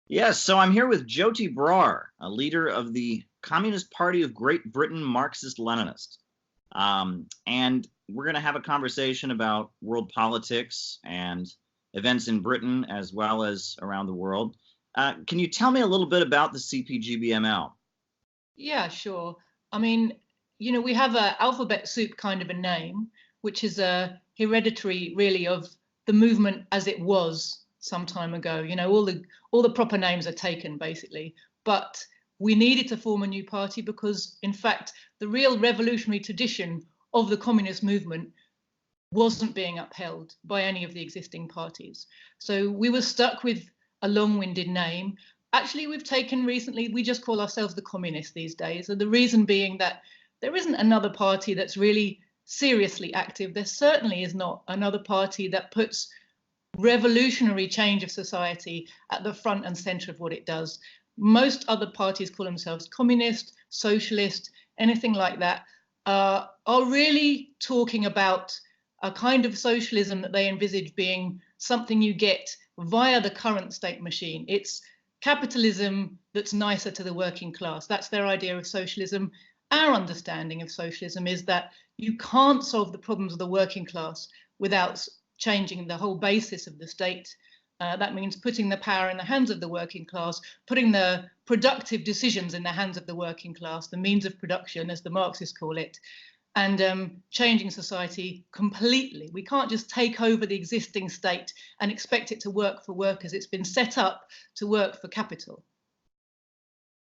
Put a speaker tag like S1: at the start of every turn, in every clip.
S1: Yes, so I'm here with Joti, a leader of the Communist Party of Great Britain, Marxist-Leninist. And we're going to have a conversation about world politics and events in Britain as well as around the world. Can you tell me a little bit about the CPGB-ML?
S2: Yeah, sure. I mean, we have a alphabet soup kind of a name, which is a hereditary really of the movement as it was some time ago. All the proper names are taken basically, but we needed to form a new party because, in fact, the real revolutionary tradition of the communist movement wasn't being upheld by any of the existing parties. So we were stuck with a long-winded name. Actually, we've taken recently, we just call ourselves the communists these days. And the reason being that there isn't another party that's really seriously active. There certainly is not another party that puts revolutionary change of society at the front and center of what it does. Most other parties call themselves communist, socialist, anything like that, are really talking about a kind of socialism that they envisage being something you get via the current state machine. It's capitalism that's nicer to the working class. That's their idea of socialism. Our understanding of socialism is that you can't solve the problems of the working class without changing the whole basis of the state. That means putting the power in the hands of the working class, putting the productive decisions in the hands of the working class, the means of production, as the Marxists call it, and changing society completely. We can't just take over the existing state and expect it to work for workers. It's been set up to work for capital.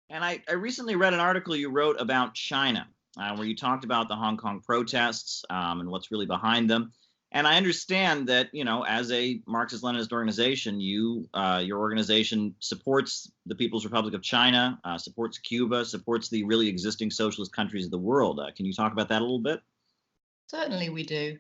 S1: And I recently read an article you wrote about China, where you talked about the Hong Kong protests and what's really behind them. And I understand that, as a Marxist-Leninist organization, your organization supports the People's Republic of China, supports Cuba, supports the really existing socialist countries of the world. Can you talk about that a little bit?
S2: Certainly we do.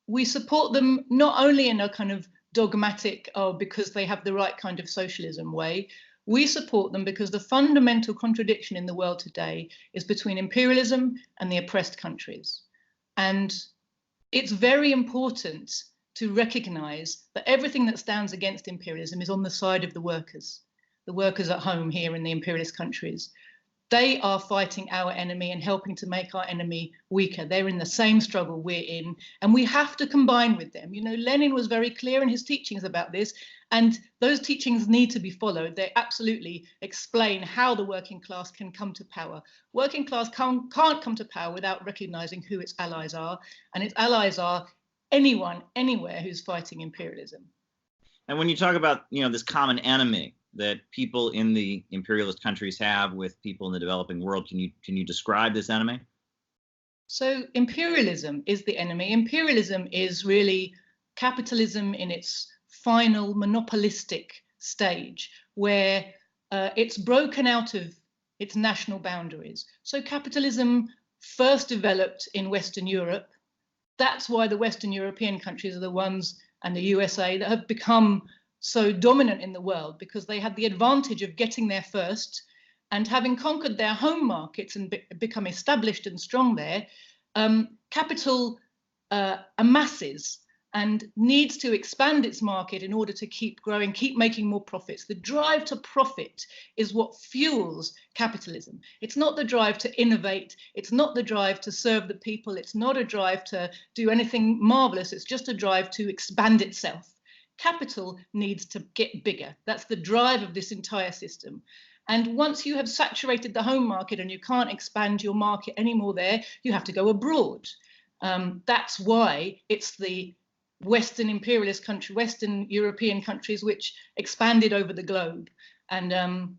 S2: We support them not only in a kind of dogmatic, because they have the right kind of socialism way. We support them because the fundamental contradiction in the world today is between imperialism and the oppressed countries. And it's very important to recognize that everything that stands against imperialism is on the side of the workers at home here in the imperialist countries. They are fighting our enemy and helping to make our enemy weaker. They're in the same struggle we're in, and we have to combine with them. Lenin was very clear in his teachings about this, and those teachings need to be followed. They absolutely explain how the working class can come to power. Working class can't come to power without recognizing who its allies are, and its allies are anyone, anywhere who's fighting imperialism.
S1: And when you talk about, this common enemy that people in the imperialist countries have with people in the developing world, can you describe this enemy?
S2: So imperialism is the enemy. Imperialism is really capitalism in its final monopolistic stage, where it's broken out of its national boundaries. So capitalism first developed in Western Europe. That's why the Western European countries are the ones, and the USA, that have become so dominant in the world, because they had the advantage of getting there first, and having conquered their home markets and become established and strong there, capital amasses and needs to expand its market in order to keep growing, keep making more profits. The drive to profit is what fuels capitalism. It's not the drive to innovate. It's not the drive to serve the people. It's not a drive to do anything marvelous. It's just a drive to expand itself. Capital needs to get bigger. That's the drive of this entire system. And once you have saturated the home market and you can't expand your market anymore there, you have to go abroad. That's why it's the Western imperialist country, Western European countries, which expanded over the globe and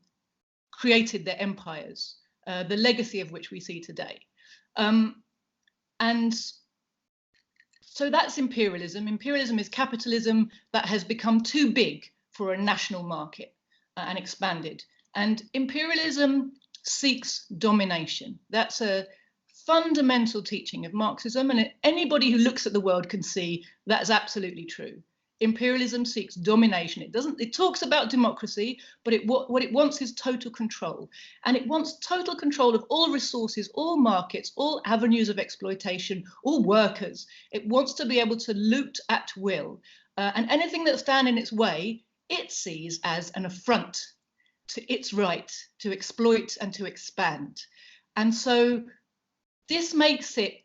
S2: created their empires, the legacy of which we see today. And so that's imperialism. Imperialism is capitalism that has become too big for a national market and expanded. And imperialism seeks domination. That's a fundamental teaching of Marxism, and anybody who looks at the world can see that's absolutely true. Imperialism seeks domination. It talks about democracy, but what it wants is total control. And it wants total control of all resources, all markets, all avenues of exploitation, all workers. It wants to be able to loot at will. And anything that stands in its way, it sees as an affront to its right to exploit and to expand. And so this makes it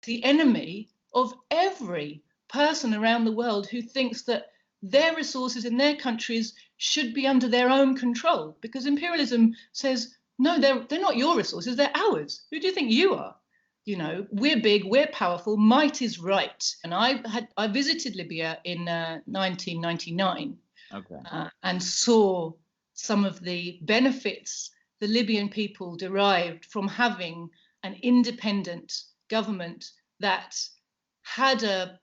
S2: the enemy of every person around the world who thinks that their resources in their countries should be under their own control, because imperialism says, no, they're not your resources, they're ours. Who do you think you are? You know, we're big, we're powerful, might is right. And I visited Libya in 1999,
S1: Okay.
S2: and saw some of the benefits the Libyan people derived from having an independent government that had a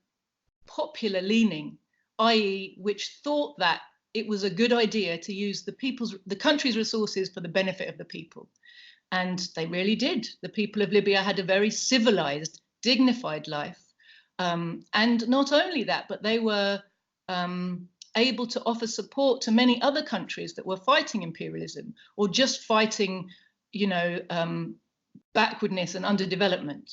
S2: popular leaning, i.e., which thought that it was a good idea to use the country's resources for the benefit of the people. And they really did. The people of Libya had a very civilized, dignified life. And not only that, but they were able to offer support to many other countries that were fighting imperialism or just fighting, you know, backwardness and underdevelopment.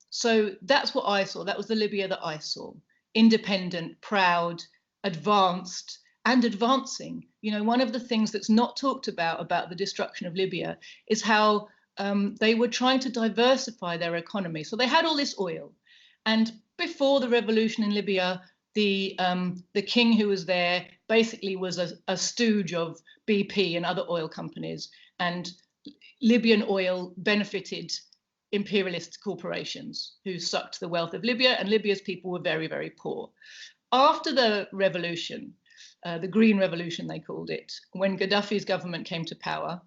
S2: So that's what I saw. That was the Libya that I saw. Independent, proud, advanced, and advancing. You know, one of the things that's not talked about the destruction of Libya is how they were trying to diversify their economy. So they had all this oil. And before the revolution in Libya, the king who was there basically was a stooge of BP and other oil companies. And Libyan oil benefited imperialist corporations who sucked the wealth of Libya, and Libya's people were very, very poor. After the revolution, the Green Revolution they called it, when Gaddafi's government came to power,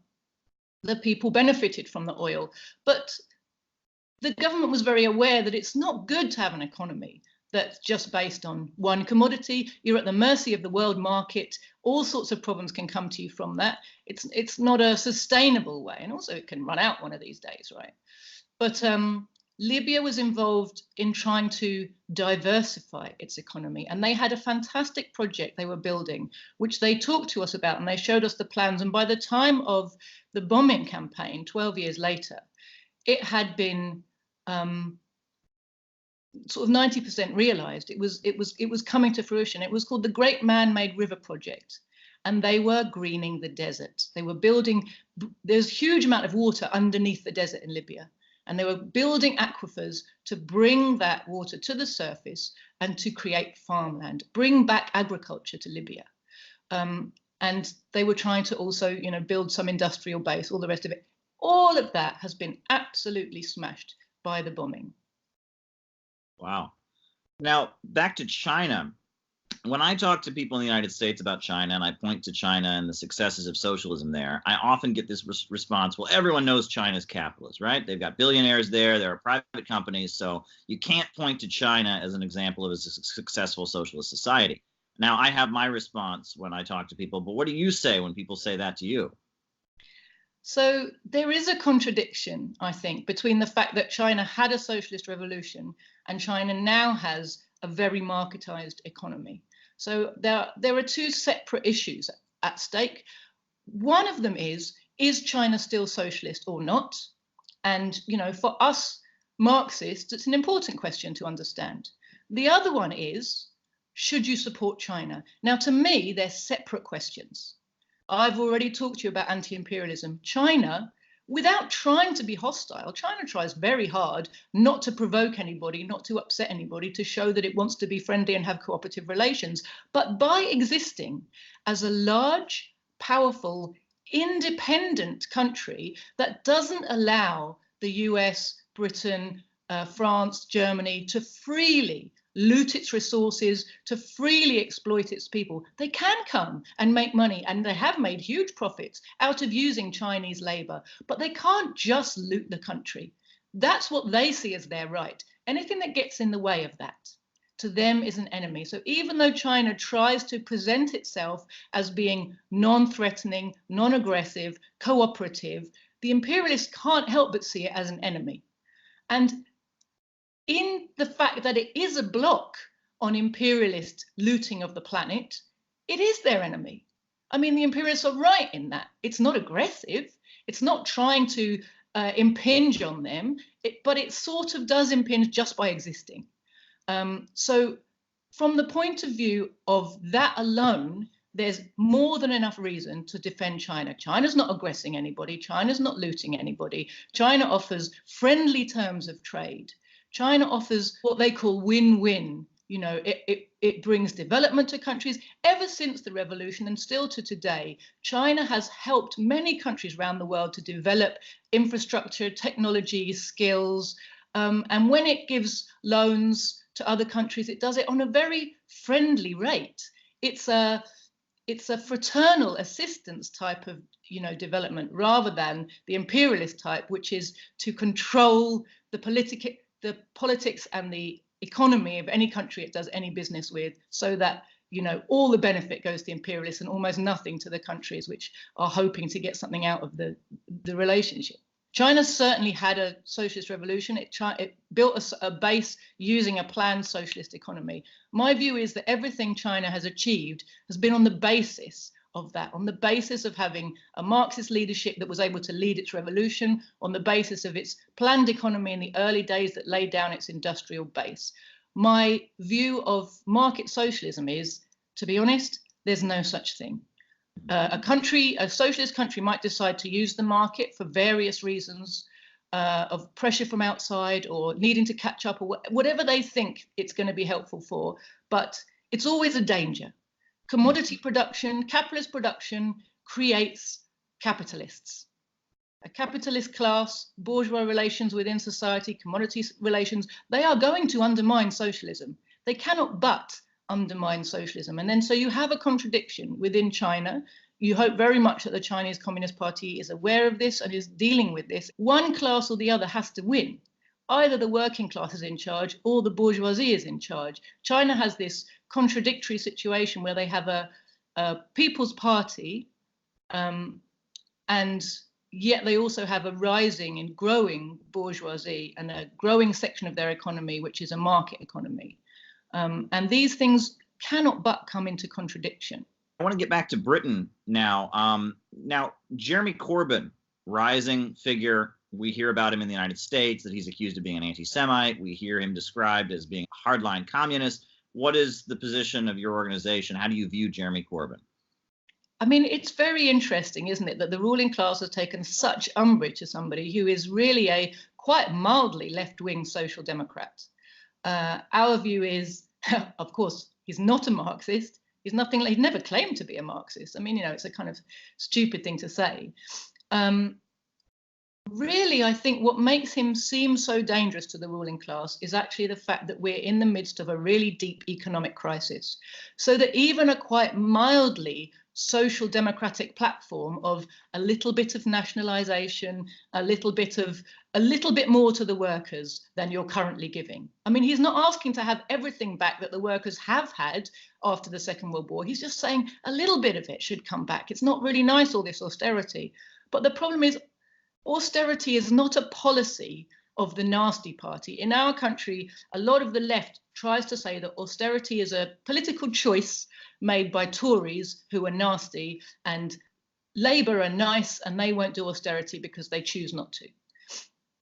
S2: the people benefited from the oil. But the government was very aware that it's not good to have an economy that's just based on one commodity. You're at the mercy of the world market. All sorts of problems can come to you from that. It's not a sustainable way. And also it can run out one of these days, right? But Libya was involved in trying to diversify its economy. And they had a fantastic project they were building, which they talked to us about, and they showed us the plans. And by the time of the bombing campaign, 12 years later, it had been sort of 90% realized. It was coming to fruition. It was called the Great Man-Made River Project, and they were greening the desert. They were building. There's a huge amount of water underneath the desert in Libya, and they were building aquifers to bring that water to the surface and to create farmland, bring back agriculture to Libya. And they were trying to also, you know, build some industrial base, all the rest of it. All of that has been absolutely smashed by the bombing.
S1: Wow. Now, back to China. When I talk to people in the United States about China and I point to China and the successes of socialism there, I often get this response, well, everyone knows China's capitalist, right? They've got billionaires there. There are private companies. So you can't point to China as an example of a successful socialist society. Now, I have my response when I talk to people, but what do you say when people say that to you?
S2: So there is a contradiction, I think, between the fact that China had a socialist revolution and China now has a very marketized economy. So there are two separate issues at stake. One of them is China still socialist or not? And, you know, for us Marxists, it's an important question to understand. The other one is, should you support China? Now, to me, they're separate questions. I've already talked to you about anti-imperialism. China, without trying to be hostile, China tries very hard not to provoke anybody, not to upset anybody, to show that it wants to be friendly and have cooperative relations. But by existing as a large, powerful, independent country that doesn't allow the US, Britain, France, Germany to freely loot its resources, to freely exploit its people, they can come and make money, and they have made huge profits out of using Chinese labor, but they can't just loot the country. That's what they see as their right. Anything that gets in the way of that, to them, is an enemy. So even though China tries to present itself as being non-threatening, non-aggressive, cooperative, the imperialists can't help but see it as an enemy. And in the fact that it is a block on imperialist looting of the planet, it is their enemy. I mean, the imperialists are right in that. It's not aggressive. It's not trying to impinge on them, but it sort of does impinge just by existing. So from the point of view of that alone, there's more than enough reason to defend China. China's not aggressing anybody. China's not looting anybody. China offers friendly terms of trade. China offers what they call win-win. It brings development to countries. Ever since the revolution and still to today, China has helped many countries around the world to develop infrastructure, technology, skills. And when it gives loans to other countries, it does it on a very friendly rate. It's a fraternal assistance type of development, rather than the imperialist type, which is to control the politics and the economy of any country it does any business with, so that all the benefit goes to the imperialists and almost nothing to the countries which are hoping to get something out of the relationship. China certainly had a socialist revolution. It built a base using a planned socialist economy. My view is that everything China has achieved has been on the basis of that, on the basis of having a Marxist leadership that was able to lead its revolution, on the basis of its planned economy in the early days that laid down its industrial base. My view of market socialism is, to be honest, there's no such thing. A socialist country might decide to use the market for various reasons of pressure from outside or needing to catch up or whatever they think it's going to be helpful for, but it's always a danger. Commodity production, capitalist production creates capitalists. A capitalist class, bourgeois relations within society, commodity relations, they are going to undermine socialism. They cannot but undermine socialism. And then so you have a contradiction within China. You hope very much that the Chinese Communist Party is aware of this and is dealing with this. One class or the other has to win. Either the working class is in charge or the bourgeoisie is in charge. China has this contradictory situation where they have a People's Party, and yet they also have a rising and growing bourgeoisie and a growing section of their economy, which is a market economy. And these things cannot but come into contradiction.
S1: I want to get back to Britain now. Now, Jeremy Corbyn, rising figure. We hear about him in the United States, that he's accused of being an anti-Semite. We hear him described as being a hardline communist. What is the position of your organization? How do you view Jeremy Corbyn?
S2: I mean, it's very interesting, isn't it, that the ruling class has taken such umbrage to somebody who is really a quite mildly left-wing social democrat. Our view is, of course, he's not a Marxist. He's nothing. He'd never claimed to be a Marxist. I mean, it's a kind of stupid thing to say. Really, I think what makes him seem so dangerous to the ruling class is actually the fact that we're in the midst of a really deep economic crisis. So that even a quite mildly social democratic platform of a little bit of nationalisation, a little bit more to the workers than you're currently giving. I mean, he's not asking to have everything back that the workers have had after the Second World War. He's just saying a little bit of it should come back. It's not really nice, all this austerity. But the problem is, austerity is not a policy of the nasty party. In our country, a lot of the left tries to say that austerity is a political choice made by Tories who are nasty, and Labour are nice and they won't do austerity because they choose not to.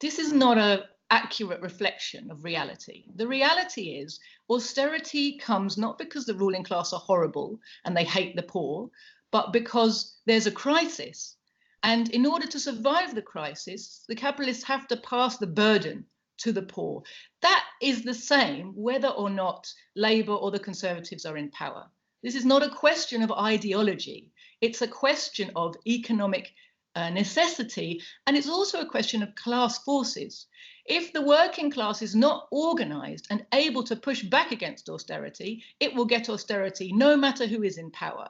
S2: This is not an accurate reflection of reality. The reality is austerity comes not because the ruling class are horrible and they hate the poor, but because there's a crisis. And in order to survive the crisis, the capitalists have to pass the burden to the poor. That is the same whether or not Labour or the Conservatives are in power. This is not a question of ideology. It's a question of economic necessity, and it's also a question of class forces. If the working class is not organised and able to push back against austerity, it will get austerity no matter who is in power.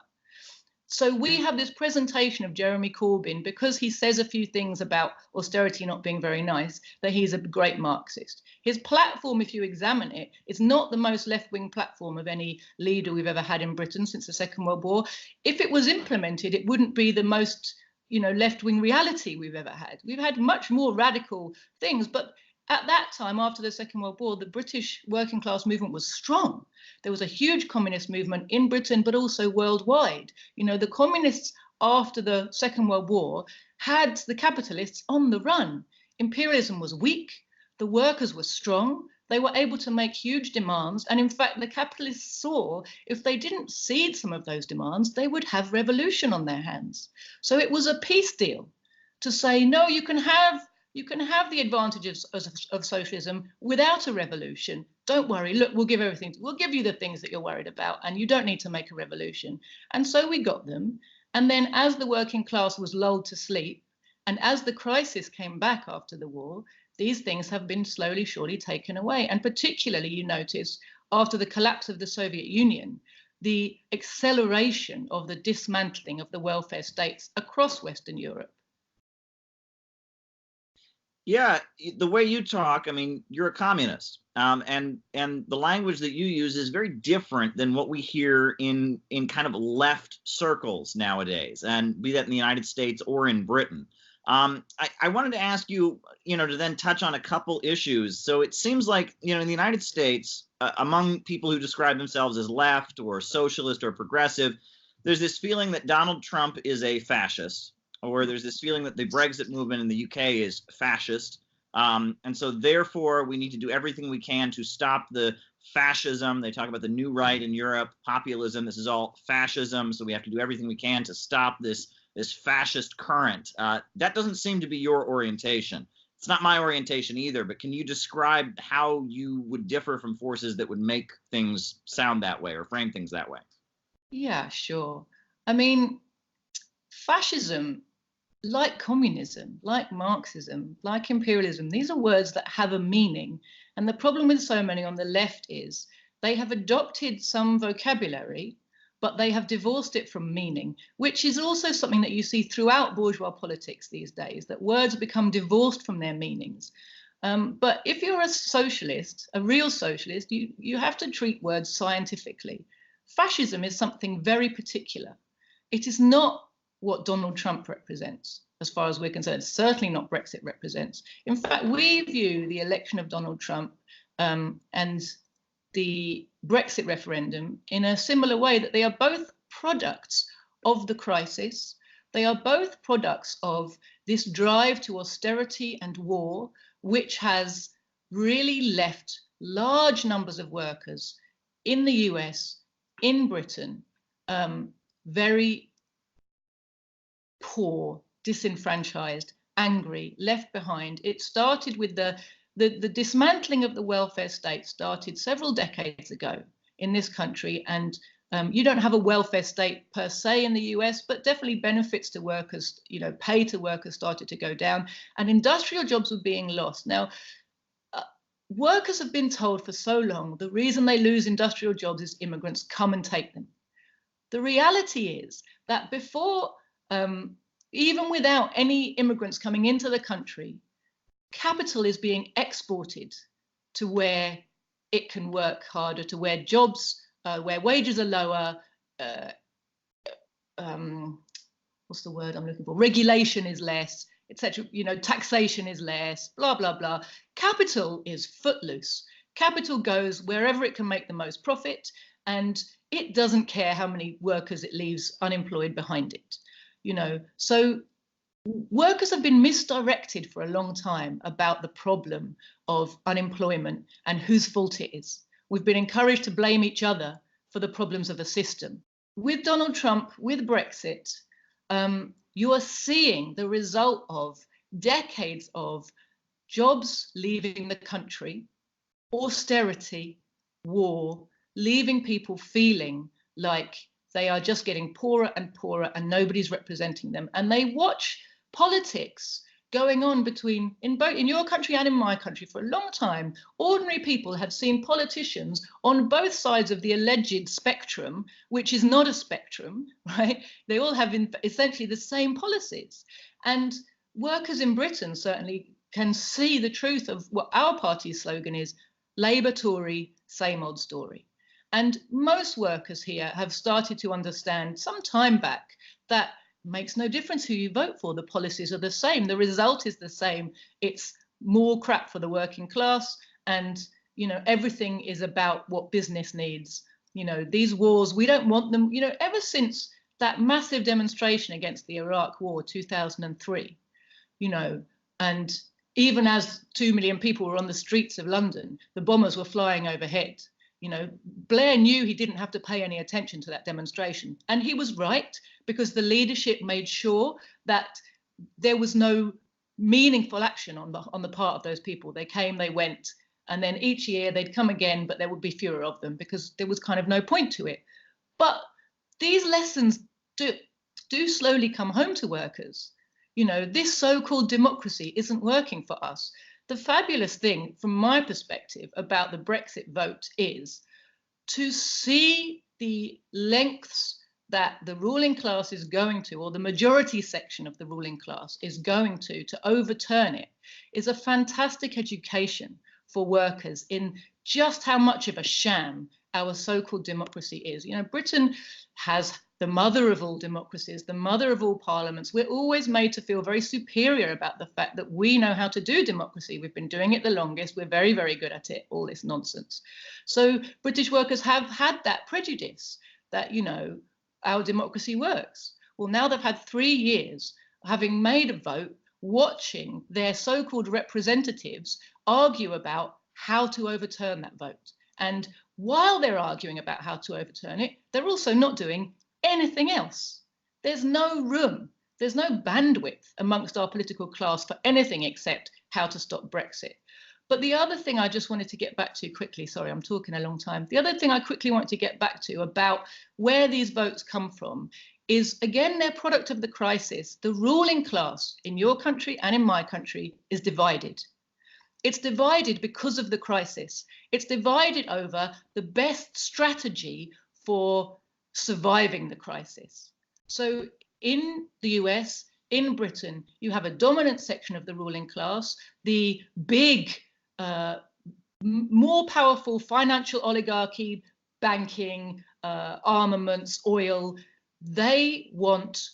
S2: So we have this presentation of Jeremy Corbyn, because he says a few things about austerity not being very nice, that he's a great Marxist. His platform, if you examine it, is not the most left-wing platform of any leader we've ever had in Britain since the Second World War. If it was implemented, it wouldn't be the most, left-wing reality we've ever had. We've had much more radical things, but at that time, after the Second World War, the British working class movement was strong. There was a huge communist movement in Britain, but also worldwide. The communists after the Second World War had the capitalists on the run. Imperialism was weak. The workers were strong. They were able to make huge demands. And in fact, the capitalists saw if they didn't cede some of those demands, they would have revolution on their hands. So it was a peace deal to say, no, you can have the advantages of socialism without a revolution. Don't worry. Look, we'll give you the things that you're worried about, and you don't need to make a revolution. And so we got them. And then as the working class was lulled to sleep, and as the crisis came back after the war, these things have been slowly, surely taken away. And particularly, you notice, after the collapse of the Soviet Union, the acceleration of the dismantling of the welfare states across Western Europe.
S1: Yeah, the way you talk, I mean, you're a communist, and the language that you use is very different than what we hear in kind of left circles nowadays, and be that in the United States or in Britain. I wanted to ask you, to then touch on a couple issues. So it seems like, in the United States, among people who describe themselves as left or socialist or progressive, there's this feeling that Donald Trump is a fascist, or there's this feeling that the Brexit movement in the UK is fascist. And so therefore, we need to do everything we can to stop the fascism. They talk about the new right in Europe, populism. This is all fascism. So we have to do everything we can to stop this fascist current. That doesn't seem to be your orientation. It's not my orientation either, but can you describe how you would differ from forces that would make things sound that way or frame things that way?
S2: Yeah, sure. I mean, fascism, like communism, like Marxism, like imperialism, these are words that have a meaning. And the problem with so many on the left is they have adopted some vocabulary, but they have divorced it from meaning, which is also something that you see throughout bourgeois politics these days, that words become divorced from their meanings. But if you're a socialist, a real socialist, you have to treat words scientifically. Fascism is something very particular. It is not what Donald Trump represents, as far as we're concerned. It's certainly not Brexit represents. In fact, we view the election of Donald Trump and the Brexit referendum in a similar way, that they are both products of the crisis. They are both products of this drive to austerity and war, which has really left large numbers of workers in the US, in Britain, very poor, disenfranchised, angry, left behind. It started with the dismantling of the welfare state started several decades ago in this country, and you don't have a welfare state per se in the US, but definitely benefits to workers, pay to workers started to go down, and industrial jobs were being lost. Now, workers have been told for so long the reason they lose industrial jobs is immigrants come and take them. The reality is that before, even without any immigrants coming into the country, capital is being exported to where it can work harder, to where jobs, where wages are lower, what's the word I'm looking for? Regulation is less, etc. Taxation is less, blah, blah, blah. Capital is footloose. Capital goes wherever it can make the most profit, and it doesn't care how many workers it leaves unemployed behind it. So workers have been misdirected for a long time about the problem of unemployment and whose fault it is. We've been encouraged to blame each other for the problems of a system. With Donald Trump, with Brexit, you are seeing the result of decades of jobs leaving the country, austerity, war, leaving people feeling like they are just getting poorer and poorer and nobody's representing them. And they watch politics going on in your country and in my country for a long time. Ordinary people have seen politicians on both sides of the alleged spectrum, which is not a spectrum, right? They all have essentially the same policies. And workers in Britain certainly can see the truth of what our party's slogan is: Labour, Tory, same old story. And most workers here have started to understand some time back that makes no difference who you vote for. The policies are the same. The result is the same. It's more crap for the working class, and everything is about what business needs. These wars, we don't want them. Ever since that massive demonstration against the Iraq War, 2003, and even as 2 million people were on the streets of London, the bombers were flying overhead. You know, Blair knew he didn't have to pay any attention to that demonstration. And he was right, because the leadership made sure that there was no meaningful action on the part of those people. They came, they went, and then each year they'd come again, but there would be fewer of them because there was kind of no point to it. But these lessons do slowly come home to workers. You know, this so-called democracy isn't working for us. The fabulous thing, from my perspective, about the Brexit vote is to see the lengths that the ruling class is going to, or the majority section of the ruling class is going to overturn it, is a fantastic education for workers in just how much of a sham our so-called democracy is. You know, Britain has the mother of all democracies, the mother of all parliaments. We're always made to feel very superior about the fact that we know how to do democracy. We've been doing it the longest. We're very, very good at it, all this nonsense. So British workers have had that prejudice that, you know, our democracy works. Well, now they've had 3 years having made a vote, watching their so-called representatives argue about how to overturn that vote. And while they're arguing about how to overturn it, they're also not doing anything else. There's no room, there's no bandwidth amongst our political class for anything except how to stop Brexit. But the other thing I just wanted to get back to quickly, sorry, I'm talking a long time. The other thing I quickly want to get back to about where these votes come from is, again, they're product of the crisis. The ruling class in your country and in my country is divided. It's divided because of the crisis. It's divided over the best strategy for surviving the crisis. So in the US, in Britain, you have a dominant section of the ruling class, the big, more powerful financial oligarchy, banking, armaments, oil. They want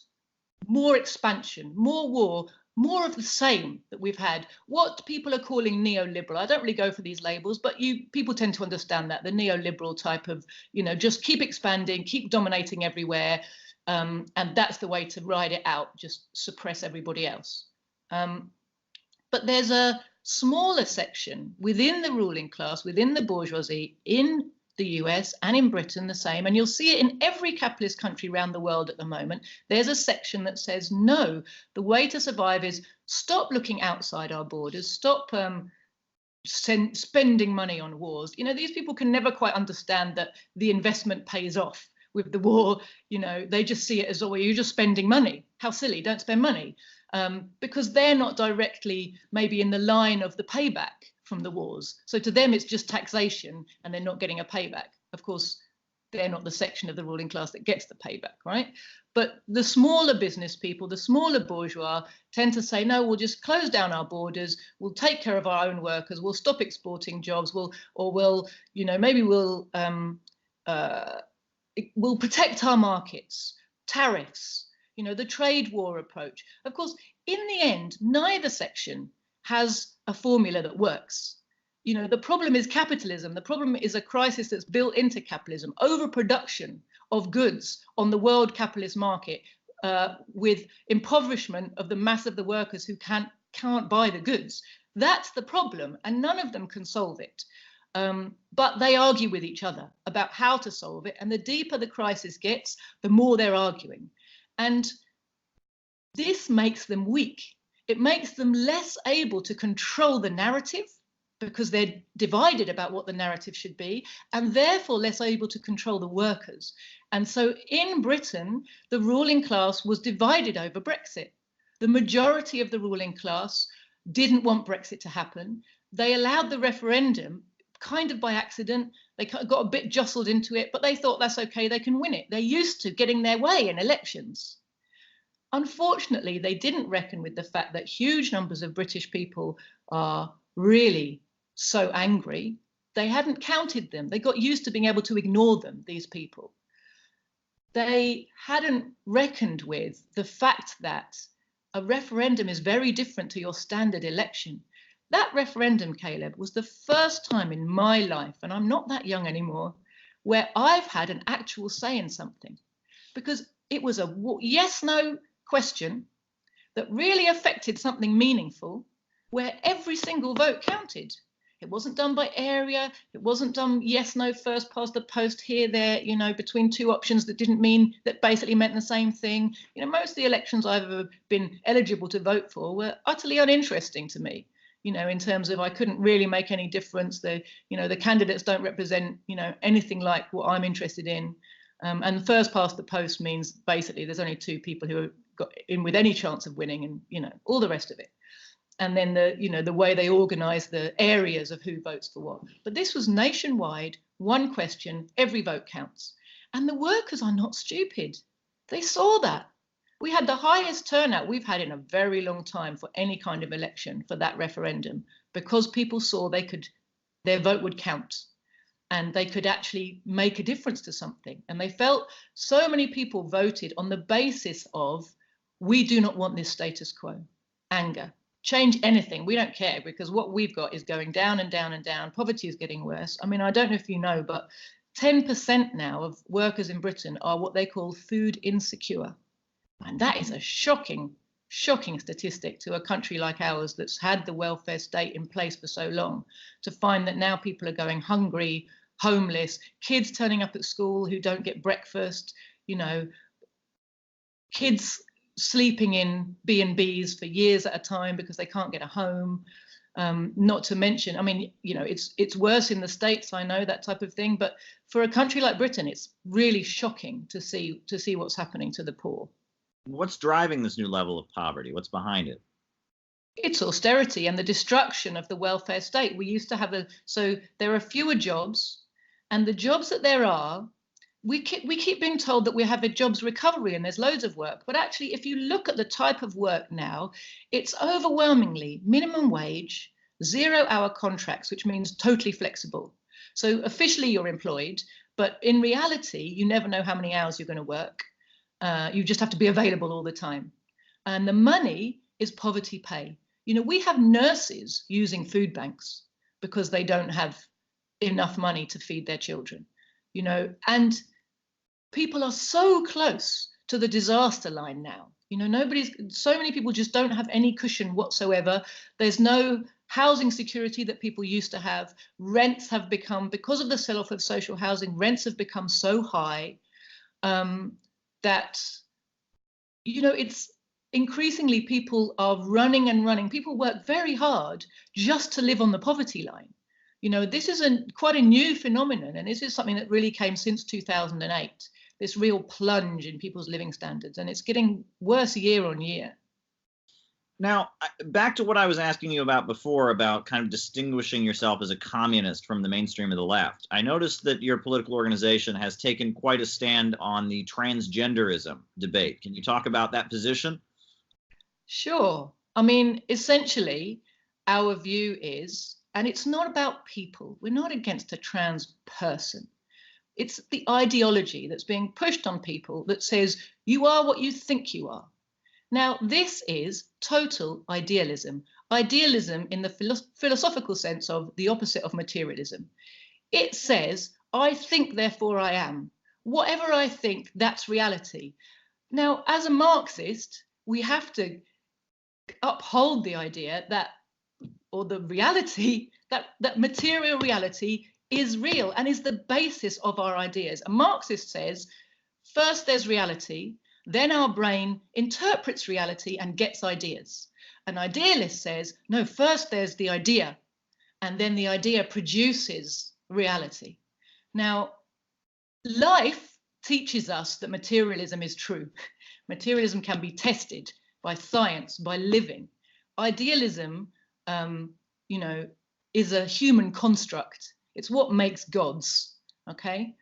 S2: more expansion, more war, more of the same that we've had. What people are calling neoliberal. I don't really go for these labels, but people tend to understand that, the neoliberal type of, you know, just keep expanding, keep dominating everywhere. And that's the way to ride it out, just suppress everybody else. But there's a smaller section within the ruling class, within the bourgeoisie, in the US and in Britain the same, and you'll see it in every capitalist country around the world at the moment. There's a section that says, no, the way to survive is stop looking outside our borders, stop spending money on wars. You know, these people can never quite understand that the investment pays off with the war. You know, they just see it as, oh, well, you're just spending money. How silly, don't spend money. Because they're not directly maybe in the line of the payback from the wars. So to them, it's just taxation and they're not getting a payback. Of course, they're not the section of the ruling class that gets the payback, right? But the smaller business people, the smaller bourgeois tend to say, no, we'll just close down our borders. We'll take care of our own workers. We'll stop exporting jobs. Maybe we'll protect our markets, tariffs, you know, the trade war approach. Of course, in the end, neither section has a formula that works. You know, the problem is capitalism. The problem is a crisis that's built into capitalism, overproduction of goods on the world capitalist market, with impoverishment of the mass of the workers who can't buy the goods. That's the problem, and none of them can solve it. But they argue with each other about how to solve it, and the deeper the crisis gets, the more they're arguing. And this makes them weak. It makes them less able to control the narrative because they're divided about what the narrative should be, and therefore less able to control the workers. And so in Britain, the ruling class was divided over Brexit. The majority of the ruling class didn't want Brexit to happen. They allowed the referendum kind of by accident. They got a bit jostled into it, but they thought that's okay, they can win it. They're used to getting their way in elections. Unfortunately, they didn't reckon with the fact that huge numbers of British people are really so angry. They hadn't counted them. They got used to being able to ignore them, these people. They hadn't reckoned with the fact that a referendum is very different to your standard election. That referendum, Caleb, was the first time in my life, and I'm not that young anymore, where I've had an actual say in something, because it was a yes-no question that really affected something meaningful, where every single vote counted. It wasn't done by area. It wasn't done yes, no, first past the post, here, there, you know, between two options that didn't mean, that basically meant the same thing. You know, most of the elections I've ever been eligible to vote for were utterly uninteresting to me, you know, in terms of I couldn't really make any difference. The, you know, the candidates don't represent, you know, anything like what I'm interested in. And first past the post means basically there's only two people who have got in with any chance of winning, and, you know, all the rest of it. And then the, you know, the way they organize the areas of who votes for what. But this was nationwide, one question, every vote counts. And the workers are not stupid. They saw that. We had the highest turnout we've had in a very long time for any kind of election for that referendum, because people saw they could, their vote would count and they could actually make a difference to something. And they felt so many people voted on the basis of, we do not want this status quo, anger. Change anything, we don't care, because what we've got is going down and down and down. Poverty is getting worse. I mean, I don't know if you know, but 10% now of workers in Britain are what they call food insecure. And that is a shocking, shocking statistic to a country like ours that's had the welfare state in place for so long, to find that now people are going hungry, homeless, kids turning up at school who don't get breakfast, you know, kids sleeping in B&Bs for years at a time because they can't get a home. Not to mention, I mean, you know, it's worse in the States, I know, that type of thing, but for a country like Britain, it's really shocking to see what's happening to the poor.
S1: What's driving this new level of poverty? What's behind it?
S2: It's austerity and the destruction of the welfare state. We used to have so there are fewer jobs, and the jobs that there are, we keep being told that we have a jobs recovery and there's loads of work. But actually, if you look at the type of work now, it's overwhelmingly minimum wage, 0-hour contracts, which means totally flexible. So officially you're employed, but in reality, you never know how many hours you're going to work. You just have to be available all the time. And the money is poverty pay. You know, we have nurses using food banks because they don't have enough money to feed their children, you know, and people are so close to the disaster line now. You know, so many people just don't have any cushion whatsoever. There's no housing security that people used to have. Rents have become, because of the sell-off of social housing, rents have become so high that, you know, it's increasingly people are running and running. People work very hard just to live on the poverty line. You know, this is quite a new phenomenon, and this is something that really came since 2008. This real plunge in people's living standards, and it's getting worse year on year.
S1: Now, back to what I was asking you about before, about kind of distinguishing yourself as a communist from the mainstream of the left. I noticed that your political organization has taken quite a stand on the transgenderism debate. Can you talk about that position? Sure.
S2: I mean, essentially, our view is, and it's not about people. We're not against a trans person. It's the ideology that's being pushed on people that says you are what you think you are. Now, this is total idealism. Idealism in the philosophical sense of the opposite of materialism. It says, I think, therefore I am. Whatever I think, that's reality. Now, as a Marxist, we have to uphold the idea that, or the reality, that material reality is real and is the basis of our ideas. A Marxist says, first there's reality, then our brain interprets reality and gets ideas. An idealist says, no, first there's the idea, and then the idea produces reality. Now, life teaches us that materialism is true. Materialism can be tested by science, by living. Idealism, you know, is a human construct. It's what makes gods, okay?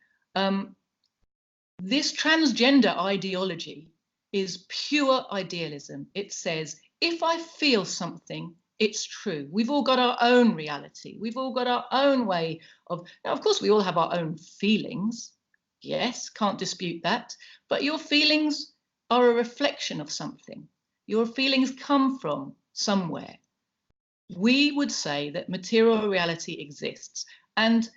S2: This transgender ideology is pure idealism. It says, if I feel something, it's true. We've all got our own reality. We've all got our own way of, now, of course, we all have our own feelings. Yes, can't dispute that. But your feelings are a reflection of something. Your feelings come from somewhere. We would say that material reality exists, and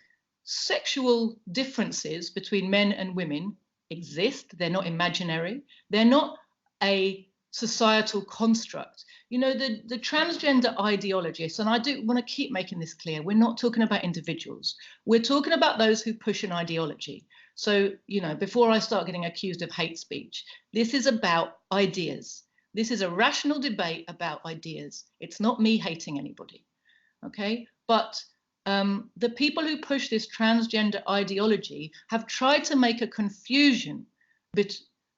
S2: sexual differences between men and women exist. They're not imaginary. They're not a societal construct. You know, the transgender ideologists, and I do want to keep making this clear, we're not talking about individuals. We're talking about those who push an ideology. So, you know, before I start getting accused of hate speech, this is about ideas. This is a rational debate about ideas. It's not me hating anybody, okay? But the people who push this transgender ideology have tried to make a confusion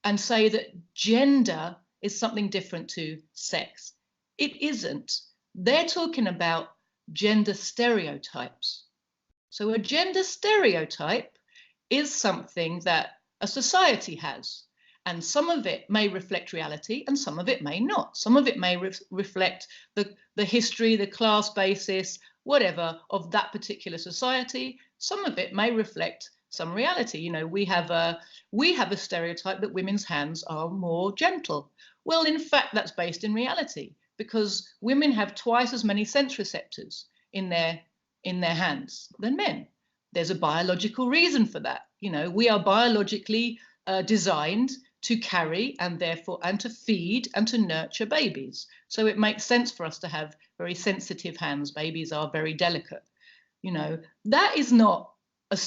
S2: and say that gender is something different to sex. It isn't. They're talking about gender stereotypes. So a gender stereotype is something that a society has, and some of it may reflect reality and some of it may not. Some of it may reflect the history, the class basis, whatever, of that particular society. Some of it may reflect some reality. You know, we have a stereotype that women's hands are more gentle. Well, in fact, that's based in reality, because women have twice as many sense receptors in their hands than men. There's a biological reason for that. You know, we are biologically designed to carry and to feed and to nurture babies. So it makes sense for us to have very sensitive hands. Babies are very delicate. You know, that is not a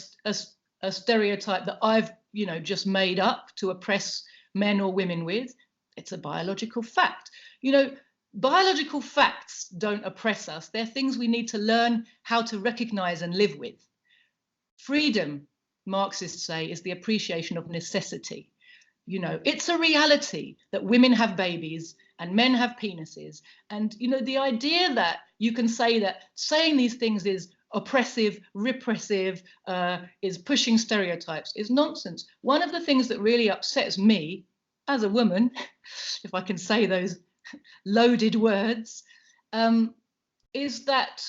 S2: stereotype that I've, you know, just made up to oppress men or women with. It's a biological fact. You know, biological facts don't oppress us. They're things we need to learn how to recognize and live with. Freedom, Marxists say, is the appreciation of necessity. You know, it's a reality that women have babies and men have penises. And, you know, the idea that you can say that saying these things is oppressive, repressive, is pushing stereotypes is nonsense. One of the things that really upsets me as a woman, if I can say those loaded words, is that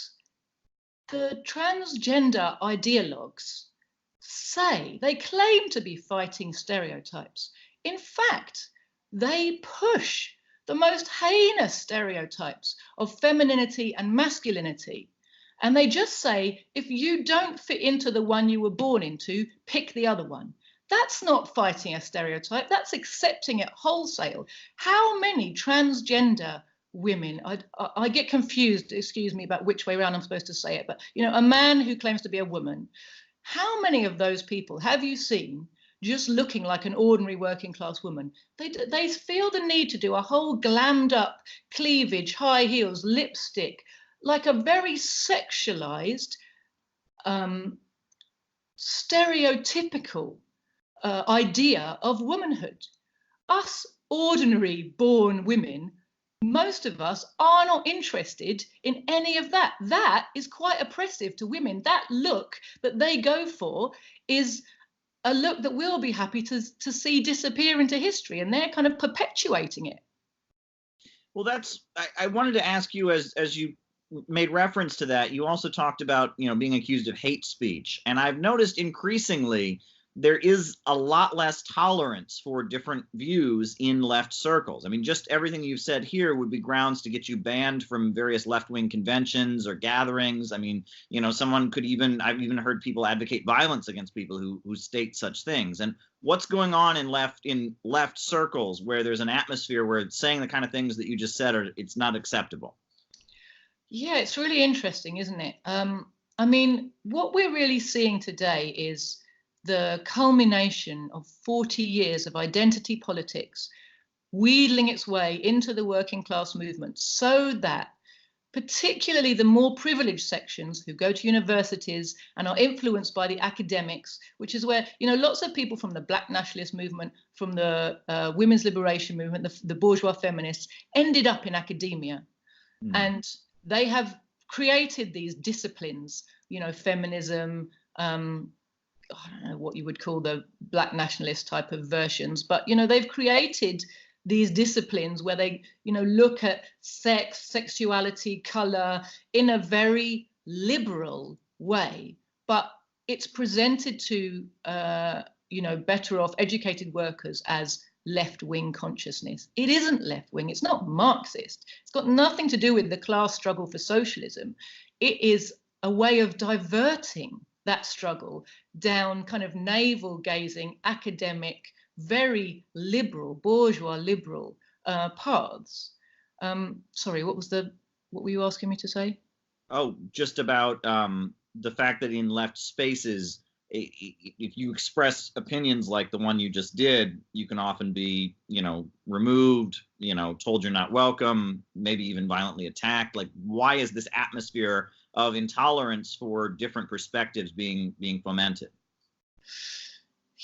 S2: the transgender ideologues they claim to be fighting stereotypes. In fact, they push the most heinous stereotypes of femininity and masculinity. And they just say, if you don't fit into the one you were born into, pick the other one. That's not fighting a stereotype, that's accepting it wholesale. How many transgender women, I get confused, excuse me, about which way around I'm supposed to say it, but, you know, a man who claims to be a woman, how many of those people have you seen just looking like an ordinary working class woman? They feel the need to do a whole glammed up cleavage, high heels, lipstick, like a very sexualized, stereotypical idea of womanhood. Us ordinary born women, most of us are not interested in any of that. That is quite oppressive to women. That look that they go for is a look that we'll be happy to see disappear into history, and they're kind of perpetuating it.
S1: Well, I wanted to ask you, as you made reference to that, you also talked about, you know, being accused of hate speech. And I've noticed increasingly there is a lot less tolerance for different views in left circles. I mean, just everything you've said here would be grounds to get you banned from various left-wing conventions or gatherings. I mean, you know, I've even heard people advocate violence against people who state such things. And what's going on in left circles where there's an atmosphere where it's saying the kind of things that you just said it's not acceptable?
S2: Yeah, it's really interesting, isn't it? I mean, what we're really seeing today is the culmination of 40 years of identity politics wheedling its way into the working class movement, so that particularly the more privileged sections who go to universities and are influenced by the academics, which is where, you know, lots of people from the Black nationalist movement, from the women's liberation movement, the bourgeois feminists, ended up in academia. And they have created these disciplines, you know, feminism, I don't know what you would call the Black nationalist type of versions, but, you know, they've created these disciplines where they, you know, look at sex, sexuality, color in a very liberal way, but it's presented to, you know, better off educated workers as left-wing consciousness. It isn't left-wing, it's not Marxist. It's got nothing to do with the class struggle for socialism. It is a way of diverting that struggle down kind of navel-gazing, academic, very liberal, bourgeois liberal paths. Sorry, what were you asking me to say?
S1: Oh, just about the fact that in left spaces, if you express opinions like the one you just did, you can often be, removed, told you're not welcome, maybe even violently attacked. Like, why is this atmosphere of intolerance for different perspectives being fomented?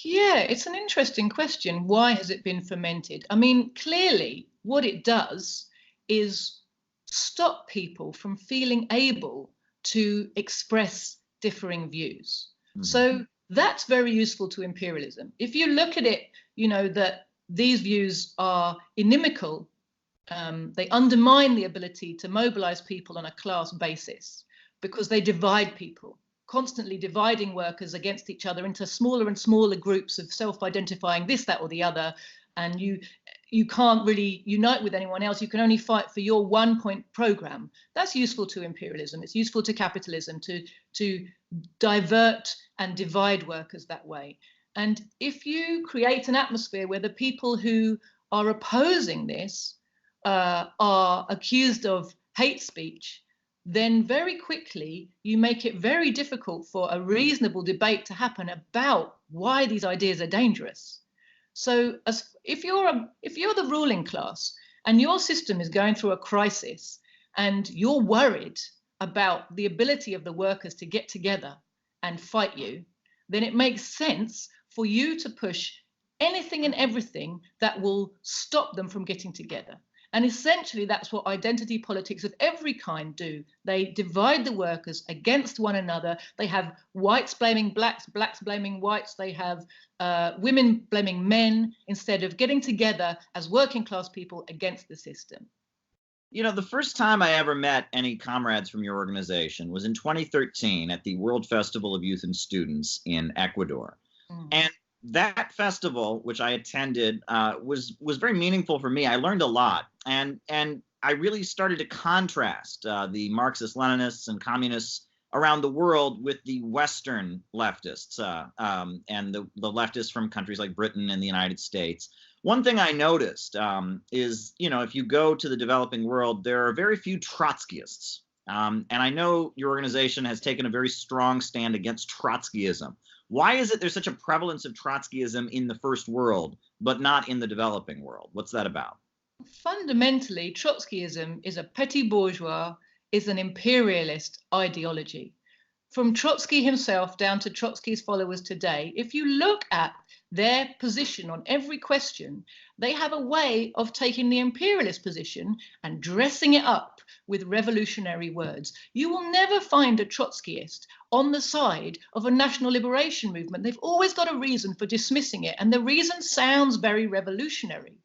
S2: Yeah, it's an interesting question. Why has it been fomented? I mean, clearly, what it does is stop people from feeling able to express differing views. Mm-hmm. So that's very useful to imperialism. If you look at it, that these views are inimical, they undermine the ability to mobilize people on a class basis because they divide people, constantly dividing workers against each other into smaller and smaller groups of self-identifying this, that, or the other. And you can't really unite with anyone else. You can only fight for your 1-point program. That's useful to imperialism. It's useful to capitalism to divert and divide workers that way. And if you create an atmosphere where the people who are opposing this are accused of hate speech, then very quickly you make it very difficult for a reasonable debate to happen about why these ideas are dangerous. So if you're the ruling class and your system is going through a crisis and you're worried about the ability of the workers to get together and fight you, then it makes sense for you to push anything and everything that will stop them from getting together. And essentially, that's what identity politics of every kind do. They divide the workers against one another. They have whites blaming blacks, blacks blaming whites. They have women blaming men instead of getting together as working class people against the system.
S1: The first time I ever met any comrades from your organization was in 2013 at the World Festival of Youth and Students in Ecuador. Mm. And that festival, which I attended, was very meaningful for me. I learned a lot, and I really started to contrast the Marxist-Leninists and communists around the world with the Western leftists and the leftists from countries like Britain and the United States. One thing I noticed is, if you go to the developing world, there are very few Trotskyists. And I know your organization has taken a very strong stand against Trotskyism. Why is it there's such a prevalence of Trotskyism in the first world, but not in the developing world? What's that about?
S2: Fundamentally, Trotskyism is a petty bourgeois, is an imperialist ideology. From Trotsky himself down to Trotsky's followers today, if you look at their position on every question, they have a way of taking the imperialist position and dressing it up with revolutionary words. You will never find a Trotskyist on the side of a national liberation movement. They've always got a reason for dismissing it, and the reason sounds very revolutionary.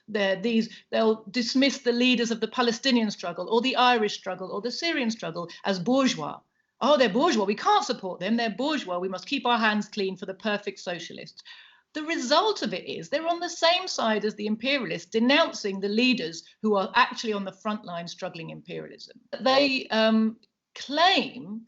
S2: They'll dismiss the leaders of the Palestinian struggle or the Irish struggle or the Syrian struggle as bourgeois. Oh, they're bourgeois. We can't support them. They're bourgeois. We must keep our hands clean for the perfect socialists. The result of it is they're on the same side as the imperialists, denouncing the leaders who are actually on the front line struggling imperialism. They claim,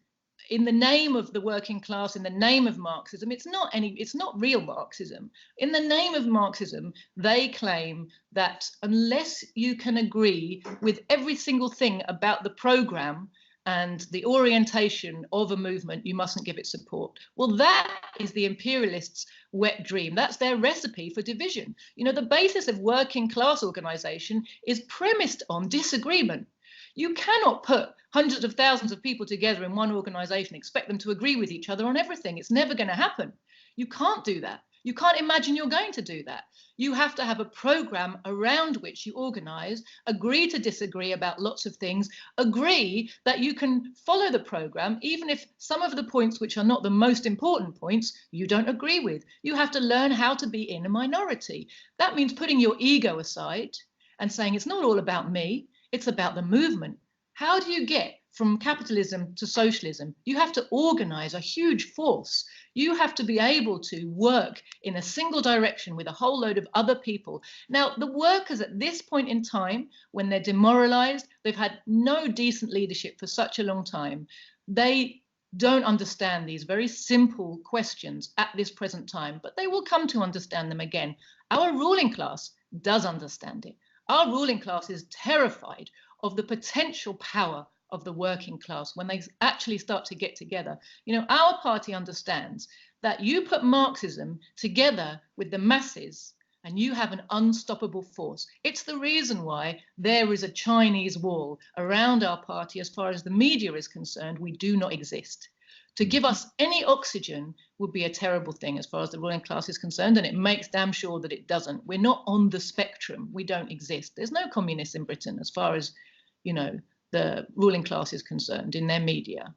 S2: in the name of the working class, in the name of Marxism, it's not real Marxism. In the name of Marxism, they claim that unless you can agree with every single thing about the program and the orientation of a movement, you mustn't give it support. Well, that is the imperialists' wet dream. That's their recipe for division. The basis of working class organization is premised on disagreement. You cannot put hundreds of thousands of people together in one organization, expect them to agree with each other on everything. It's never going to happen. You can't do that. You can't imagine you're going to do that. You have to have a program around which you organize, agree to disagree about lots of things, agree that you can follow the program, even if some of the points which are not the most important points you don't agree with. You have to learn how to be in a minority. That means putting your ego aside and saying it's not all about me, it's about the movement. How do you get from capitalism to socialism? You have to organize a huge force. You have to be able to work in a single direction with a whole load of other people. Now, the workers at this point in time, when they're demoralized, they've had no decent leadership for such a long time, they don't understand these very simple questions at this present time, but they will come to understand them again. Our ruling class does understand it. Our ruling class is terrified of the potential power of the working class when they actually start to get together. You know, our party understands that you put Marxism together with the masses and you have an unstoppable force. It's the reason why there is a Chinese wall around our party. As far as the media is concerned, we do not exist. To give us any oxygen would be a terrible thing as far as the ruling class is concerned, and it makes damn sure that it doesn't. We're not on the spectrum. We don't exist. There's no communists in Britain as far as, you know, the ruling class is concerned in their media.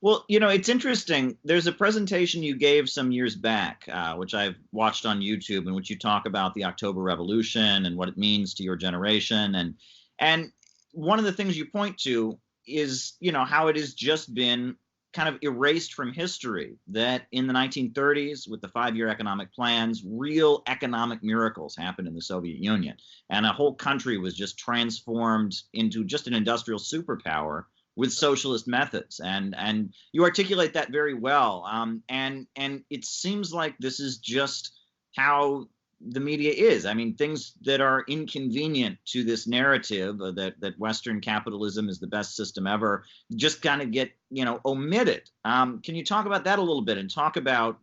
S1: Well, you know, it's interesting. There's a presentation you gave some years back, which I've watched on YouTube, in which you talk about the October Revolution and what it means to your generation. And one of the things you point to is, you know, how it has just been kind of erased from history, that in the 1930s, with the 5-year economic plans, real economic miracles happened in the Soviet Union. And a whole country was just transformed into just an industrial superpower with socialist methods, and you articulate that very well. And it seems like this is just how the media is. I mean, things that are inconvenient to this narrative that Western capitalism is the best system ever just kind of get, you know, omitted. Can you talk about that a little bit and talk about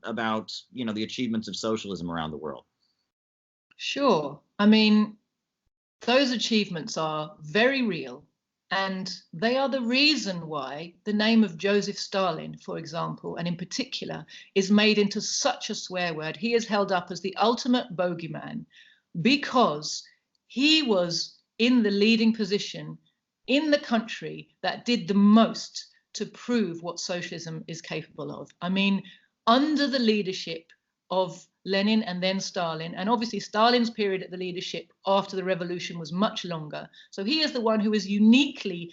S1: you know, the achievements of socialism around the world?
S2: Sure. I mean, those achievements are very real. And they are the reason why the name of Joseph Stalin, for example, and in particular, is made into such a swear word. He is held up as the ultimate bogeyman because he was in the leading position in the country that did the most to prove what socialism is capable of. I mean, under the leadership of Lenin and then Stalin, and obviously Stalin's period at the leadership after the revolution was much longer. So he is the one who is uniquely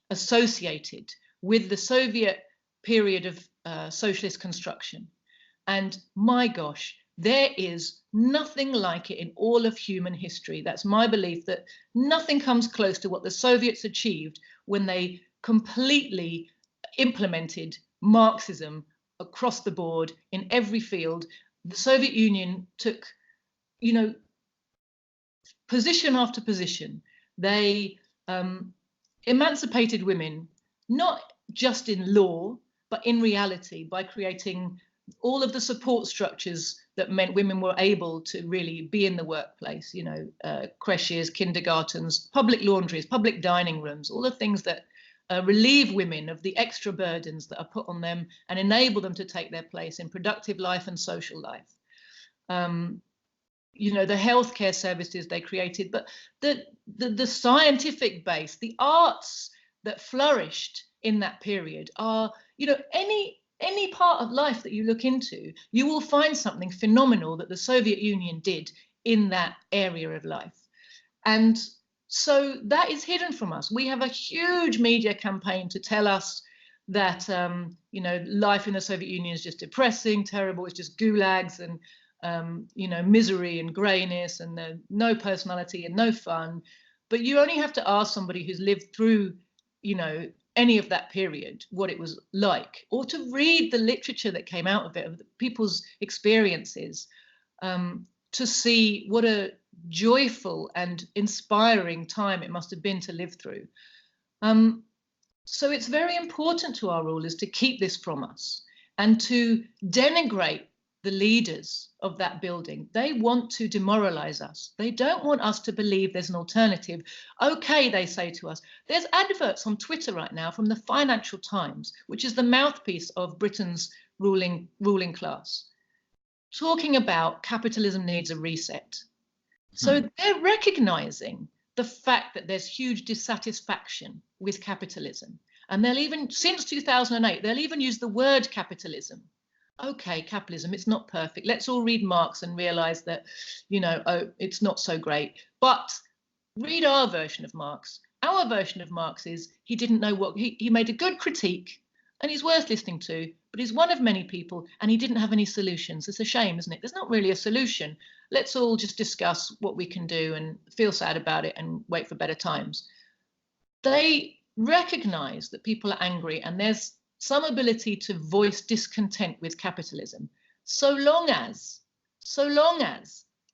S2: associated with the Soviet period of socialist construction. And my gosh, there is nothing like it in all of human history. That's my belief, that nothing comes close to what the Soviets achieved when they completely implemented Marxism across the board in every field. The Soviet Union took, you know, position after position. They emancipated women, not just in law, but in reality, by creating all of the support structures that meant women were able to really be in the workplace, you know, creches, kindergartens, public laundries, public dining rooms, all the things that relieve women of the extra burdens that are put on them and enable them to take their place in productive life and social life. You know, the healthcare services they created, but the scientific base, the arts that flourished in that period are, you know, any part of life that you look into, you will find something phenomenal that the Soviet Union did in that area of life. And so that is hidden from us. We have a huge media campaign to tell us that, you know, life in the Soviet Union is just depressing, terrible, it's just gulags and, you know, misery and grayness and no personality and no fun. But you only have to ask somebody who's lived through, you know, any of that period, what it was like, or to read the literature that came out of it, of people's experiences, to see what a joyful and inspiring time it must have been to live through. So it's very important to our rulers to keep this from us and to denigrate the leaders of that building. They want to demoralize us. They don't want us to believe there's an alternative. Okay, they say to us, there's adverts on Twitter right now from the Financial Times, which is the mouthpiece of Britain's ruling class, talking about capitalism needs a reset. So they're recognizing the fact that there's huge dissatisfaction with capitalism. And they'll even, since 2008, they'll even use the word capitalism. Okay, capitalism, it's not perfect. Let's all read Marx and realize that, you know, oh, it's not so great. But read our version of Marx. Our version of Marx is he didn't know what, he made a good critique and he's worth listening to, but he's one of many people and he didn't have any solutions. It's a shame, isn't it? There's not really a solution. Let's all just discuss what we can do and feel sad about it and wait for better times. They recognize that people are angry and there's some ability to voice discontent with capitalism, so long as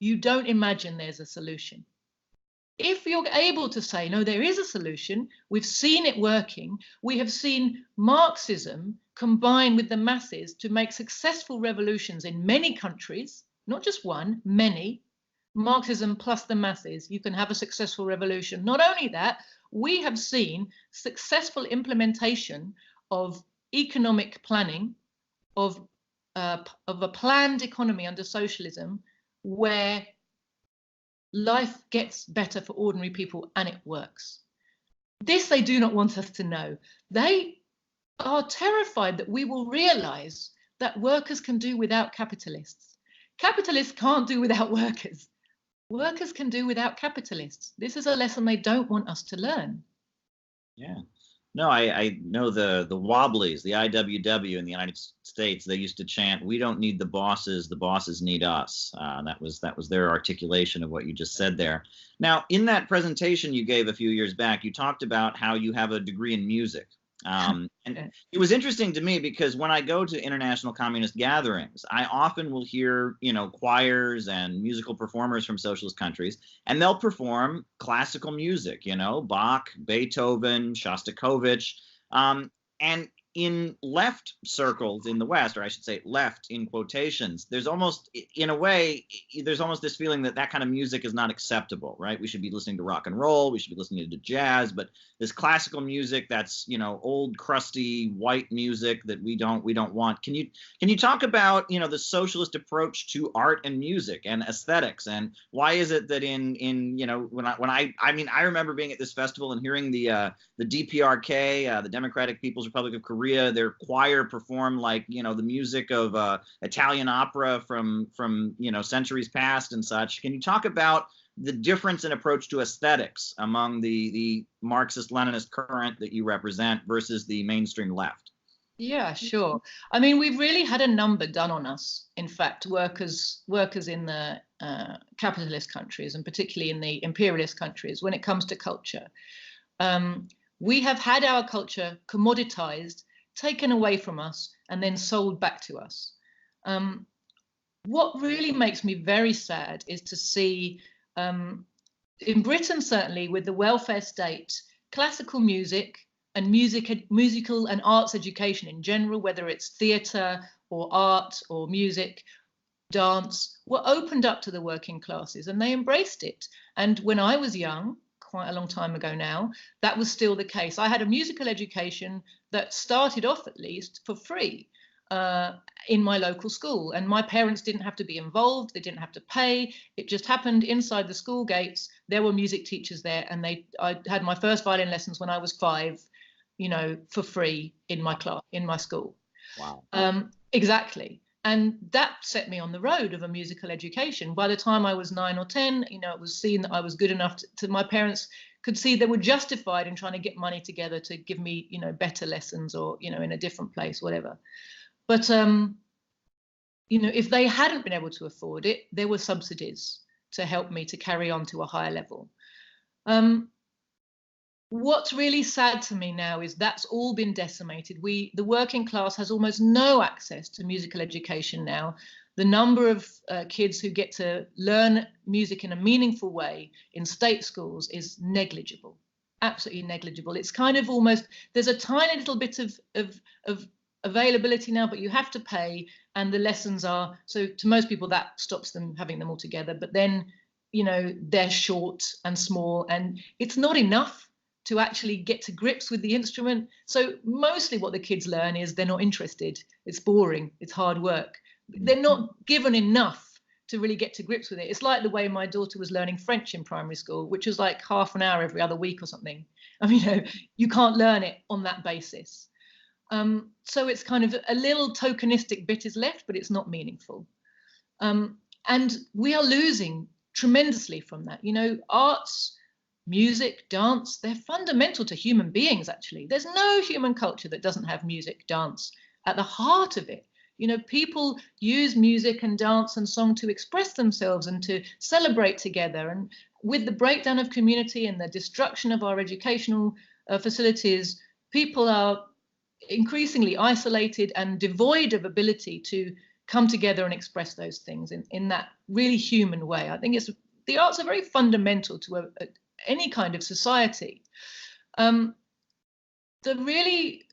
S2: you don't imagine there's a solution. If you're able to say, no, there is a solution, we've seen it working, we have seen Marxism combine with the masses to make successful revolutions in many countries, not just one, many. Marxism plus the masses, you can have a successful revolution. Not only that, we have seen successful implementation of economic planning, of a planned economy under socialism, where life gets better for ordinary people and it works. This they do not want us to know. They are terrified that we will realize that workers can do without capitalists. Capitalists can't do without workers. Workers can do without capitalists. This is a lesson they don't want us to learn.
S1: Yeah. No, I know the Wobblies, the IWW in the United States, they used to chant, "We don't need the bosses need us." That was their articulation of what you just said there. Now, in that presentation you gave a few years back, you talked about how you have a degree in music. And it was interesting to me because when I go to international communist gatherings, I often will hear, choirs and musical performers from socialist countries, and they'll perform classical music, Bach, Beethoven, Shostakovich, and in left circles in the West, or I should say left in quotations, there's almost, in a way, there's almost this feeling that that kind of music is not acceptable, right? We should be listening to rock and roll, we should be listening to jazz, but this classical music, that's, old, crusty, white music that we don't want. Can you talk about, the socialist approach to art and music and aesthetics, and why is it that I remember being at this festival and hearing the DPRK, the Democratic People's Republic of Korea, their choir perform like, the music of Italian opera from centuries past and such. Can you talk about the difference in approach to aesthetics among the Marxist-Leninist current that you represent versus the mainstream left?
S2: Yeah, sure. I mean, we've really had a number done on us. In fact, workers in the capitalist countries, and particularly in the imperialist countries, when it comes to culture. We have had our culture commoditized, taken away from us, and then sold back to us. What really makes me very sad is to see, in Britain certainly, with the welfare state, classical music and musical and arts education in general, whether it's theatre or art or music, dance, were opened up to the working classes and they embraced it. And when I was young, quite a long time ago now, that was still the case. I had a musical education that started off, at least, for free in my local school, and my parents didn't have to be involved, they didn't have to pay. It just happened inside the school gates. There were music teachers there, and I had my first violin lessons when I was 5, for free in my class, in my school.
S1: Wow.
S2: Exactly. And that set me on the road of a musical education. By the time I was 9 or 10, it was seen that I was good enough to my parents could see they were justified in trying to get money together to give me, better lessons or, in a different place, whatever. But, if they hadn't been able to afford it, there were subsidies to help me to carry on to a higher level. What's really sad to me now is that's all been decimated. The working class has almost no access to musical education now. The number of kids who get to learn music in a meaningful way in state schools is negligible, absolutely negligible. It's kind of almost, there's a tiny little bit of availability now, but you have to pay, and the lessons are, so to most people that stops them having them all together, but then, they're short and small, and it's not enough to actually get to grips with the instrument. So mostly what the kids learn is they're not interested. It's boring. It's hard work. They're not given enough to really get to grips with it. It's like the way my daughter was learning French in primary school, which was like half an hour every other week or something. I mean, you can't learn it on that basis. So it's kind of a little tokenistic bit is left, but it's not meaningful. And we are losing tremendously from that. Arts, music, dance, they're fundamental to human beings, actually. There's no human culture that doesn't have music, dance at the heart of it. People use music and dance and song to express themselves and to celebrate together. And with the breakdown of community and the destruction of our educational facilities, people are increasingly isolated and devoid of ability to come together and express those things in that really human way. I think the arts are very fundamental to any kind of society. The really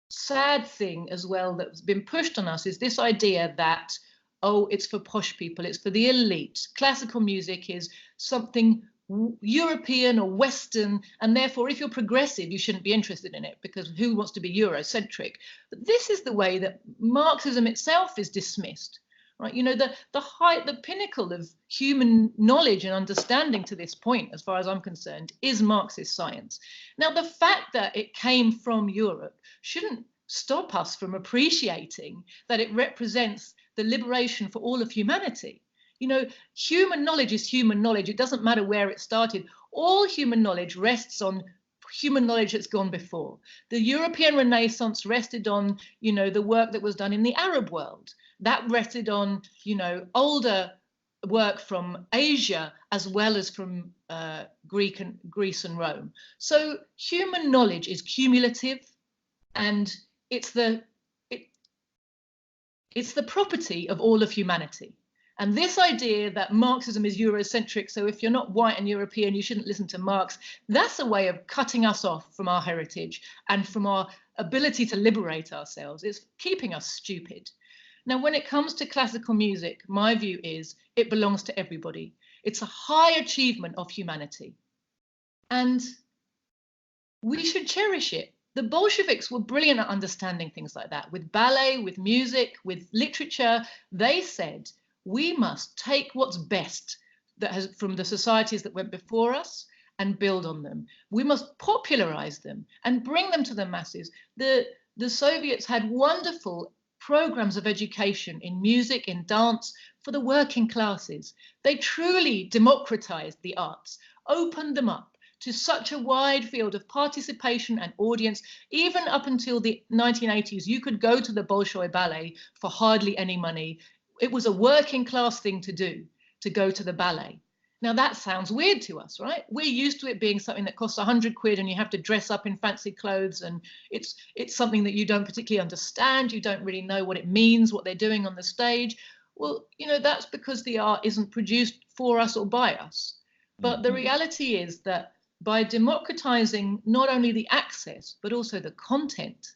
S2: sad thing as well that's been pushed on us is this idea that, oh, it's for posh people, it's for the elite. Classical music is something European or Western, and therefore if you're progressive you shouldn't be interested in it, because who wants to be Eurocentric? But this is the way that Marxism itself is dismissed, right? You know, the pinnacle of human knowledge and understanding to this point, as far as I'm concerned, is Marxist science. Now, the fact that it came from Europe shouldn't stop us from appreciating that it represents the liberation for all of humanity. You know, human knowledge is human knowledge. It doesn't matter where it started. All human knowledge rests on human knowledge that's gone before. The European Renaissance rested on, you know, the work that was done in the Arab world. That rested on, you know, older work from Asia as well as from Greece and Rome. So human knowledge is cumulative, and it's the property of all of humanity. And this idea that Marxism is Eurocentric, so if you're not white and European, you shouldn't listen to Marx, that's a way of cutting us off from our heritage and from our ability to liberate ourselves. It's keeping us stupid. Now, when it comes to classical music, my view is it belongs to everybody. It's a high achievement of humanity. And we should cherish it. The Bolsheviks were brilliant at understanding things like that. With ballet, with music, with literature, they said, we must take what's best from the societies that went before us and build on them. We must popularize them and bring them to the masses. The Soviets had wonderful programs of education in music, in dance, for the working classes. They truly democratized the arts, opened them up to such a wide field of participation and audience. Even up until the 1980s, you could go to the Bolshoi Ballet for hardly any money. It was a working class thing to do, to go to the ballet. Now that sounds weird to us, right? We're used to it being something that costs 100 quid and you have to dress up in fancy clothes, and it's something that you don't particularly understand. You don't really know what it means, what they're doing on the stage. Well, you know, that's because the art isn't produced for us or by us. But the reality is that by democratizing not only the access, but also the content,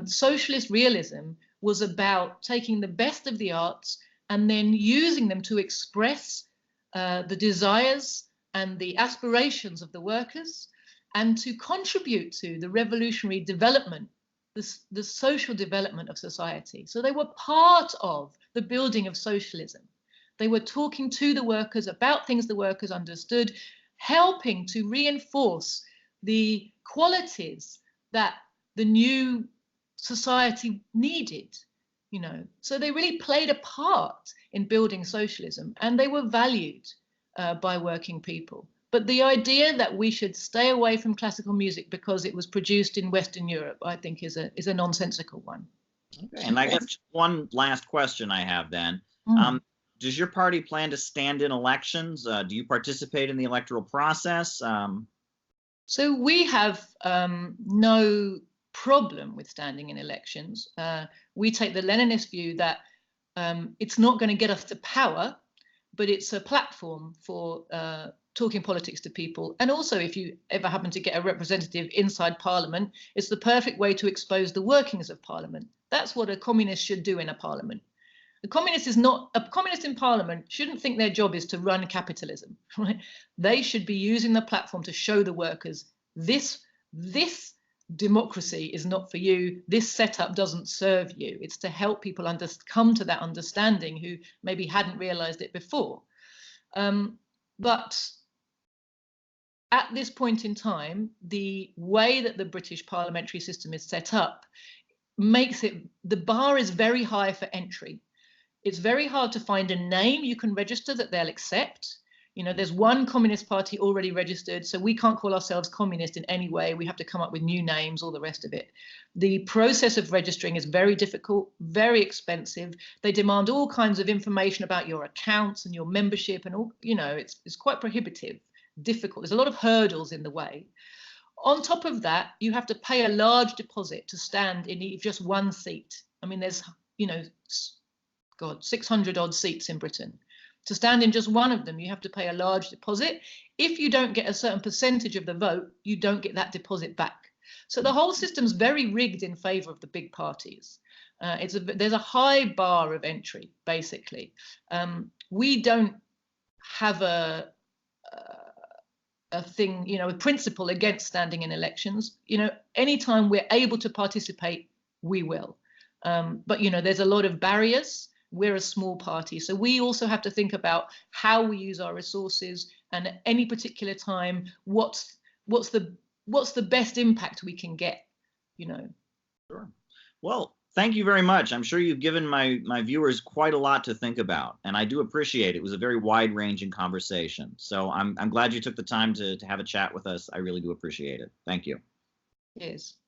S2: socialist realism was about taking the best of the arts and then using them to express the desires and the aspirations of the workers, and to contribute to the revolutionary development, the social development of society. So they were part of the building of socialism. They were talking to the workers about things the workers understood, helping to reinforce the qualities that the new society needed, you know. So they really played a part in building socialism, and they were valued by working people. But the idea that we should stay away from classical music because it was produced in Western Europe, I think is a nonsensical one.
S1: Okay, and I guess one last question I have then. Does your party plan to stand in elections? Do you participate in the electoral process?
S2: So we have no problem with standing in elections. We take the Leninist view that it's not going to get us to power, but it's a platform for talking politics to people. And also, if you ever happen to get a representative inside Parliament, it's the perfect way to expose the workings of Parliament. That's what a communist should do in a Parliament. A communist in Parliament shouldn't think their job is to run capitalism, right? They should be using the platform to show the workers this democracy is not for you. This setup doesn't serve you. It's to help people come to that understanding who maybe hadn't realized it before. But at this point in time, the way that the British parliamentary system is set up makes it, the bar is very high for entry. It's very hard to find a name you can register that they'll accept. You know, there's one Communist Party already registered, so we can't call ourselves communist in any way. We have to come up with new names, all the rest of it. The process of registering is very difficult, very expensive. They demand all kinds of information about your accounts and your membership, and all, you know, it's quite prohibitive, difficult. There's a lot of hurdles in the way. On top of that, you have to pay a large deposit to stand in just one seat. I mean, there's, you know, God, 600 odd seats in Britain. To stand in just one of them, you have to pay a large deposit. If you don't get a certain percentage of the vote, you don't get that deposit back. So the whole system's very rigged in favor of the big parties. There's a high bar of entry, basically. We don't have a thing, you know, a principle against standing in elections. You know, anytime we're able to participate, we will. But, you know, there's a lot of barriers. We're a small party, so we also have to think about how we use our resources, and at any particular time, what's the best impact we can get, you know.
S1: Sure. Well, thank you very much. I'm sure you've given my viewers quite a lot to think about, and I do appreciate it. It was a very wide-ranging conversation, so I'm glad you took the time to have a chat with us. I really do appreciate it. Thank you.
S2: Yes.